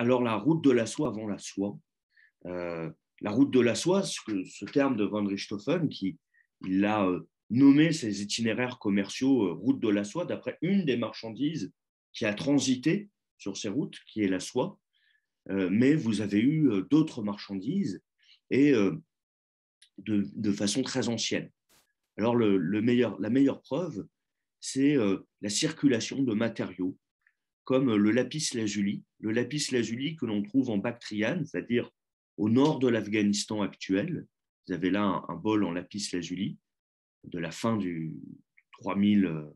alors la route de la soie avant la soie. La route de la soie, ce terme de von Richthofen, il a nommé ses itinéraires commerciaux route de la soie d'après une des marchandises qui a transité sur ces routes, qui est la soie. Mais vous avez eu d'autres marchandises et de façon très ancienne. Alors la meilleure preuve, c'est la circulation de matériaux comme le lapis-lazuli que l'on trouve en Bactriane, c'est-à-dire au nord de l'Afghanistan actuel. Vous avez là un bol en lapis-lazuli de la fin du 3000,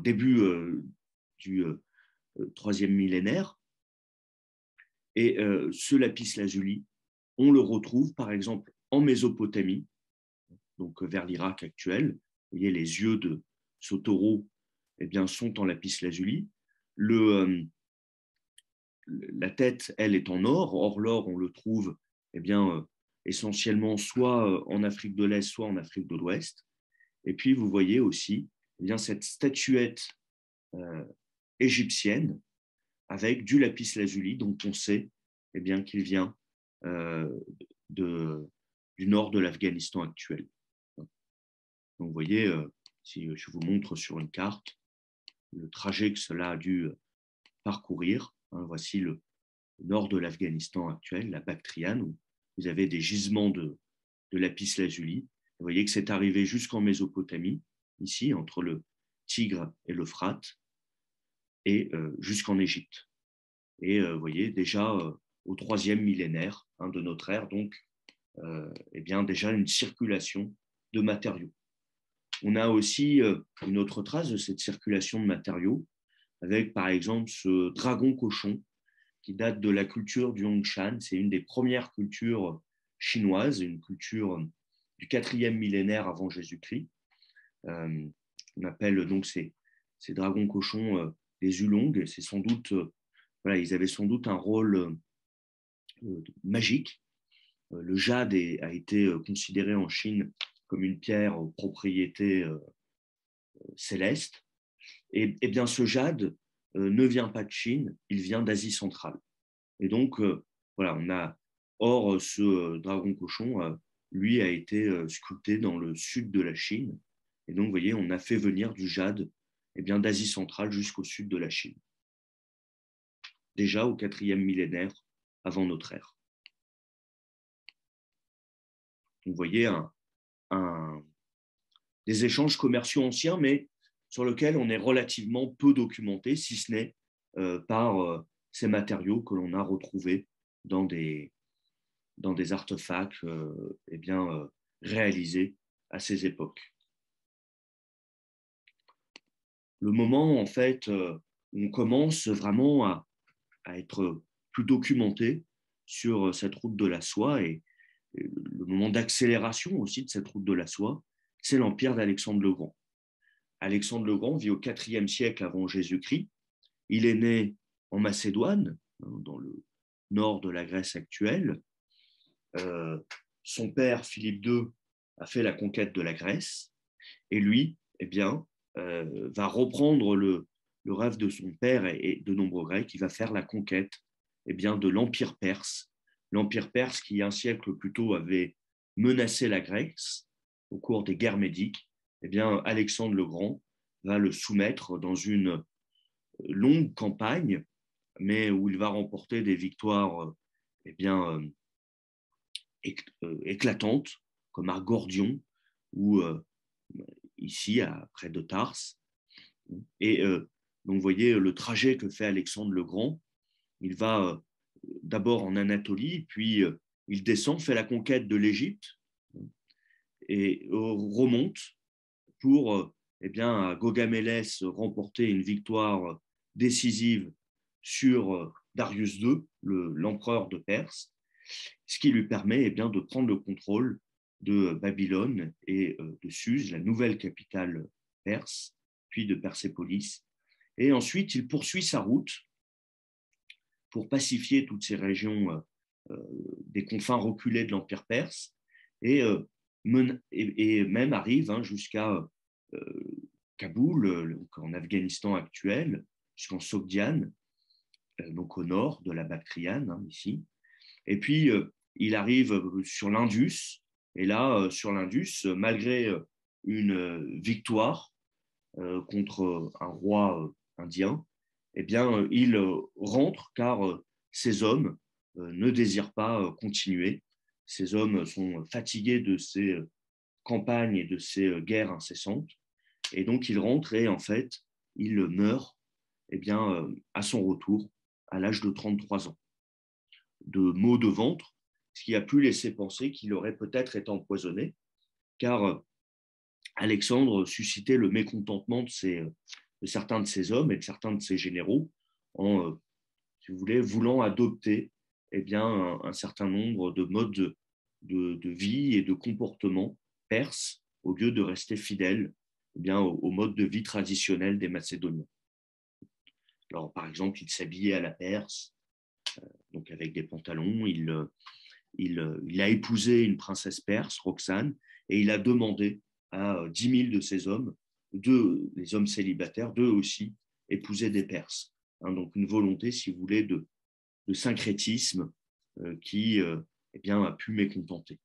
début du troisième millénaire. Et ce lapis-lazuli, on le retrouve par exemple en Mésopotamie, donc vers l'Irak actuel. Vous voyez, les yeux de ce taureau sont en lapis-lazuli. La tête, elle, est en or. Or, l'or, on le trouve essentiellement soit en Afrique de l'Est, soit en Afrique de l'Ouest. Et puis, vous voyez aussi cette statuette égyptienne avec du lapis-lazuli, dont on sait qu'il vient du nord de l'Afghanistan actuel. Donc, vous voyez, si je vous montre sur une carte le trajet que cela a dû parcourir. Voici le nord de l'Afghanistan actuel, la Bactriane, où vous avez des gisements de lapis-lazuli. Vous voyez que c'est arrivé jusqu'en Mésopotamie, ici, entre le Tigre et l'Euphrate, et jusqu'en Égypte. Et vous voyez, déjà au troisième millénaire de notre ère, donc, déjà une circulation de matériaux. On a aussi une autre trace de cette circulation de matériaux, avec par exemple ce dragon cochon qui date de la culture du Hongshan. C'est une des premières cultures chinoises, une culture du 4e millénaire avant Jésus-Christ. On appelle donc ces dragons cochons des Ulong. C'est sans doute, ils avaient sans doute un rôle magique. Le jade a été considéré en Chine comme une pierre aux propriétés célestes. Et bien ce jade ne vient pas de Chine, il vient d'Asie centrale. Et donc, on a, or, ce dragon cochon, lui, a été sculpté dans le sud de la Chine. Et donc, vous voyez, on a fait venir du jade d'Asie centrale jusqu'au sud de la Chine. Déjà au 4e millénaire avant notre ère. Donc, vous voyez des échanges commerciaux anciens, mais sur lesquels on est relativement peu documenté, si ce n'est par ces matériaux que l'on a retrouvés dans des artefacts réalisés à ces époques. Le moment, en fait, où on commence vraiment à être plus documenté sur cette route de la soie et le moment d'accélération aussi de cette route de la soie, c'est l'empire d'Alexandre le Grand. Alexandre le Grand vit au IVe siècle avant Jésus-Christ. Il est né en Macédoine, dans le nord de la Grèce actuelle. Son père, Philippe II, a fait la conquête de la Grèce. Et lui, va reprendre le rêve de son père et de nombreux Grecs. Il va faire la conquête de l'Empire perse. L'Empire perse qui, un siècle plus tôt, avait menacé la Grèce au cours des guerres médiques. Alexandre le Grand va le soumettre dans une longue campagne, mais où il va remporter des victoires éclatantes, comme à Gordion, ou ici, près de Tarse. Et donc, vous voyez le trajet que fait Alexandre le Grand. Il va d'abord en Anatolie, puis il descend, fait la conquête de l'Égypte et remonte pour à Gaugamélès remporter une victoire décisive sur Darius II, l'empereur de Perse, ce qui lui permet de prendre le contrôle de Babylone et de Suse, la nouvelle capitale perse, puis de Persépolis. Et ensuite, il poursuit sa route pour pacifier toutes ces régions des confins reculés de l'Empire perse et même arrive jusqu'à Kaboul, en Afghanistan actuel, jusqu'en Sogdiane. donc au nord de la Bactriane, hein, ici. Et puis, il arrive sur l'Indus. Et là, sur l'Indus, malgré une victoire contre un roi indien, eh bien, il rentre car ces hommes ne désirent pas continuer. Ces hommes sont fatigués de ces campagnes et de ces guerres incessantes. Et donc, il rentre et en fait, il meurt eh bien, à son retour à l'âge de 33 ans de maux de ventre, ce qui a pu laisser penser qu'il aurait peut-être été empoisonné, car Alexandre suscitait le mécontentement de certains de ses hommes et de certains de ses généraux en, si vous voulez, voulant adopter eh bien, un certain nombre de modes de vie et de comportement perses au lieu de rester fidèle eh bien, au mode de vie traditionnel des Macédoniens. Alors, par exemple, il s'habillait à la perse, donc avec des pantalons, il a épousé une princesse perse, Roxane, et il a demandé à 10 000 de ses hommes, les hommes célibataires, d'eux aussi épouser des Perses. Hein, donc une volonté, si vous voulez, de syncrétisme qui eh bien, a pu mécontenter.